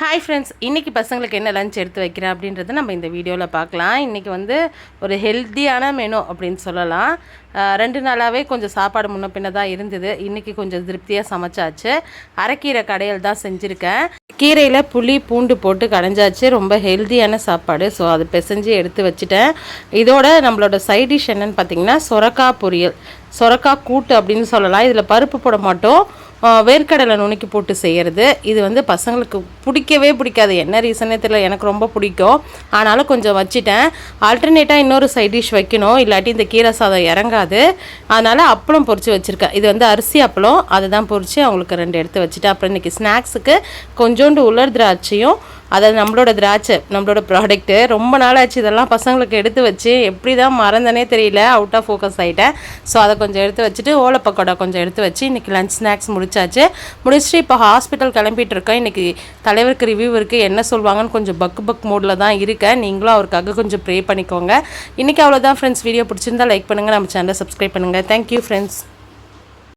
Hi friends, இன்றைக்கி பசங்களுக்கு என்ன லஞ்ச் எடுத்து வைக்கிறேன் அப்படின்றத நம்ம இந்த வீடியோவில் பார்க்கலாம். இன்றைக்கி வந்து ஒரு ஹெல்த்தியான மெனு அப்படின்னு சொல்லலாம். 2 நாளாகவே கொஞ்சம் சாப்பாடு முன்ன பின்ன தான் இருந்தது. இன்றைக்கி கொஞ்சம் திருப்தியாக சமைச்சாச்சு. அரைக்கீரை கடையில் தான் செஞ்சுருக்கேன். கீரையில் புளி பூண்டு போட்டு கடைஞ்சாச்சு. ரொம்ப ஹெல்த்தியான சாப்பாடு. ஸோ அது பிசைஞ்சு எடுத்து வச்சுட்டேன். இதோட நம்மளோட சைட் டிஷ் என்னென்னு பார்த்திங்கன்னா சொரக்காய் பொரியல், சொரக்காய் கூட்டு அப்படின்னு சொல்லலாம். இதில் பருப்பு போட மாட்டோம், வேர்க்கடலை நுணுக்கி போட்டு செய்கிறது. இது வந்து பசங்களுக்கு பிடிக்கவே பிடிக்காது. என்ன ரீசனே தெரியல, எனக்கு ரொம்ப பிடிக்கும். ஆனாலும் கொஞ்சம் வச்சுட்டேன். ஆல்டர்னேட்டாக இன்னொரு சைட் டிஷ் வைக்கணும், இல்லாட்டி இந்த கீரை சாதம் இறங்காது. அதனால் அப்பளம் பொரித்து வச்சுருக்கேன். இது வந்து அரிசி அப்பளம், அதை தான் பொரித்து அவங்களுக்கு 2 எடுத்து வச்சுட்டேன். அப்புறம் இன்றைக்கி ஸ்நாக்ஸுக்கு கொஞ்சோண்டு உலர் திராட்சையும், அதாவது நம்மளோட திராட்சை, நம்மளோட ப்ராடக்ட்டு ரொம்ப நாள் ஆச்சு இதெல்லாம் பசங்களுக்கு எடுத்து வச்சு, எப்படி தான் மறந்தனே தெரியல, அவுட் ஆஃப் ஃபோக்கஸ் ஆகிட்டேன். ஸோ அதை கொஞ்சம் எடுத்து வச்சுட்டு ஓலை பக்கோடா கொஞ்சம் எடுத்து வச்சு இன்றைக்கி லஞ்ச் ஸ்நாக்ஸ் முடிச்சாச்சு. முடிச்சுட்டு இப்போ ஹாஸ்பிட்டல் கிளம்பிட்டு இருக்கேன். இன்றைக்கி தலைவருக்கு ரிவ்யூ இருக்குது, என்ன சொல்வாங்கன்னு கொஞ்சம் பக் மோடில் தான் இருக்கேன். நீங்களும் அவருக்காக கொஞ்சம் ப்ரே பண்ணிக்கோங்க. இன்றைக்கி அவ்வளோதான் ஃப்ரெண்ட்ஸ். வீடியோ பிடிச்சிருந்தா லைக் பண்ணுங்கள், நம்ம சேனலை சப்ஸ்கிரைப் பண்ணுங்கள். Thank you friends.